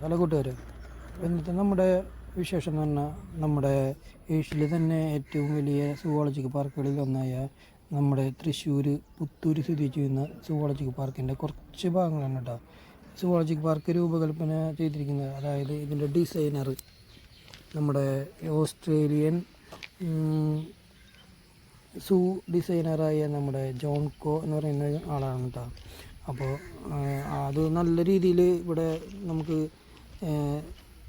പല കൂട്ടുകാരും. എന്നിട്ട് നമ്മുടെ വിശേഷം എന്ന് പറഞ്ഞാൽ നമ്മുടെ ഏഷ്യയിലെ തന്നെ ഏറ്റവും വലിയ സുവോളജിക്കൽ പാർക്കുകളിൽ ഒന്നായ നമ്മുടെ തൃശ്ശൂർ പുത്തൂർ സ്ഥിതി ചെയ്യുന്ന സുവോളജിക്കൽ പാർക്കിൻ്റെ കുറച്ച് ഭാഗങ്ങളാണ് കേട്ടോ. സുവോളജിക്കൽ പാർക്ക് രൂപകൽപ്പന ചെയ്തിരിക്കുന്നത്, അതായത് ഇതിൻ്റെ ഡിസൈനർ നമ്മുടെ ഓസ്ട്രേലിയൻ സൂ ഡിസൈനറായ നമ്മുടെ ജോൺ കോ എന്ന് പറയുന്ന ആളാണ് കേട്ടോ. അപ്പോൾ അത് നല്ല രീതിയിൽ ഇവിടെ നമുക്ക്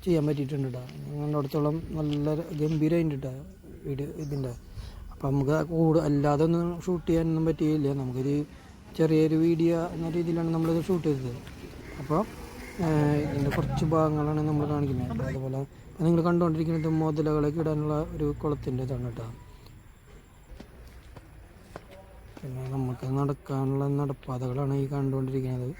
ചെയ്യാൻ പറ്റിയിട്ടുണ്ട് കേട്ടോ. ഞങ്ങളുടെ നല്ല ഗംഭീരമായിട്ട് കേട്ടോ വീഡിയോ ഇതിൻ്റെ. അപ്പം നമുക്ക് അല്ലാതെ ഒന്നും ഷൂട്ട് ചെയ്യാനൊന്നും പറ്റിയില്ല. നമുക്കൊരു ചെറിയൊരു വീഡിയോ എന്ന രീതിയിലാണ് നമ്മളിത് ഷൂട്ട് ചെയ്തത്. അപ്പോൾ ഇതിൻ്റെ കുറച്ച് ഭാഗങ്ങളാണ് നമ്മൾ കാണിക്കുന്നത്. അതുപോലെ നിങ്ങൾ കണ്ടുകൊണ്ടിരിക്കുന്നത് മുതലകളൊക്കെ ഇടാനുള്ള ഒരു കുളത്തിൻ്റെ ഇതാണ് കേട്ടോ. പിന്നെ നമുക്ക് നടക്കാനുള്ള നടപ്പാതകളാണ് ഈ കണ്ടുകൊണ്ടിരിക്കുന്നത്.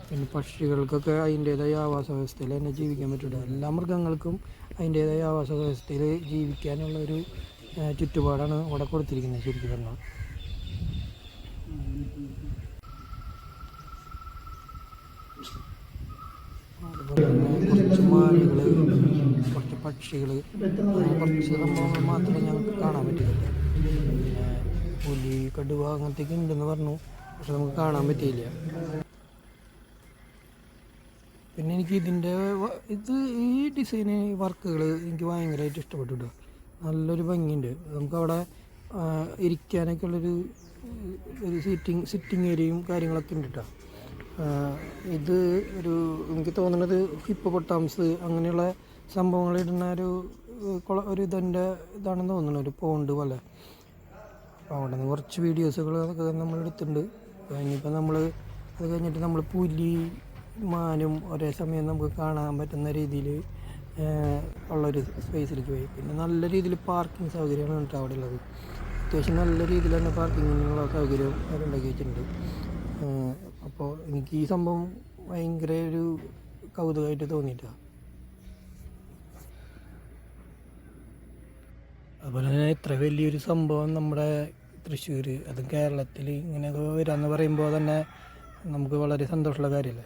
പിന്നെ പക്ഷികൾക്കൊക്കെ അതിൻ്റേതായ ആവാസ വ്യവസ്ഥയിൽ തന്നെ ജീവിക്കാൻ പറ്റില്ല. എല്ലാ മൃഗങ്ങൾക്കും അതിൻ്റേതായ ആവാസ വ്യവസ്ഥയിൽ ജീവിക്കാനുള്ള ഒരു ചുറ്റുപാടാണ് ഇവിടെ കൊടുത്തിരിക്കുന്നത് ശരിക്കും പറഞ്ഞാൽ. അതുപോലെ തന്നെ കുറച്ച് മാനുകൾ, കുറച്ച് പക്ഷികൾ, കുറച്ച് സംഭവങ്ങൾ മാത്രമേ ഞങ്ങൾക്ക് കാണാൻ പറ്റിയില്ല. പിന്നെ പുലി, കടുവ അങ്ങനത്തെയൊക്കെ ഉണ്ടെന്ന് പറഞ്ഞു, പക്ഷെ നമുക്ക് കാണാൻ പറ്റിയില്ല. പിന്നെ എനിക്ക് ഈ ഡിസൈന് വർക്കുകൾ എനിക്ക് ഭയങ്കരമായിട്ട് ഇഷ്ടപ്പെട്ടു കേട്ടോ. നല്ലൊരു ഭംഗിയുണ്ട്. നമുക്കവിടെ ഇരിക്കാനൊക്കെ ഉള്ളൊരു സിറ്റിംഗ് ഏരിയയും കാര്യങ്ങളൊക്കെ ഉണ്ട് കേട്ടോ. ഇത് എനിക്ക് തോന്നുന്നത് ഹിപ്പോപ്പൊട്ടാമസ് അങ്ങനെയുള്ള സംഭവങ്ങൾ ഇടുന്ന ഒരു ഇതാണെന്ന് തോന്നുന്നു, ഒരു പോണ്ട് പോലെ. അപ്പോൾ അവിടെ നിന്ന് കുറച്ച് വീഡിയോസുകളൊക്കെ നമ്മൾ എടുത്തിട്ടുണ്ട്. ഇനിയിപ്പോൾ അത് കഴിഞ്ഞിട്ട് നമ്മൾ പുലി, മാനും ഒരേ സമയം നമുക്ക് കാണാൻ പറ്റുന്ന രീതിയിൽ ഉള്ളൊരു സ്പേസിലേക്ക് പോയി. പിന്നെ നല്ല രീതിയിൽ പാർക്കിംഗ് സൗകര്യമാണ് കേട്ടോ അവിടെ ഉള്ളത്. അത്യാവശ്യം നല്ല രീതിയിൽ തന്നെ പാർക്കിങ്ങിനുള്ള സൗകര്യം അവരുണ്ടാക്കി വെച്ചിട്ടുണ്ട്. അപ്പോൾ എനിക്ക് ഈ സംഭവം ഭയങ്കര ഒരു കൗതുകമായിട്ട് തോന്നിയിട്ടാണ്. അതുപോലെ തന്നെ ഇത്ര വലിയൊരു സംഭവം നമ്മുടെ തൃശ്ശൂർ, അതും കേരളത്തിൽ ഇങ്ങനെയൊക്കെ വരാമെന്ന് പറയുമ്പോൾ തന്നെ നമുക്ക് വളരെ സന്തോഷമുള്ള കാര്യമല്ലേ.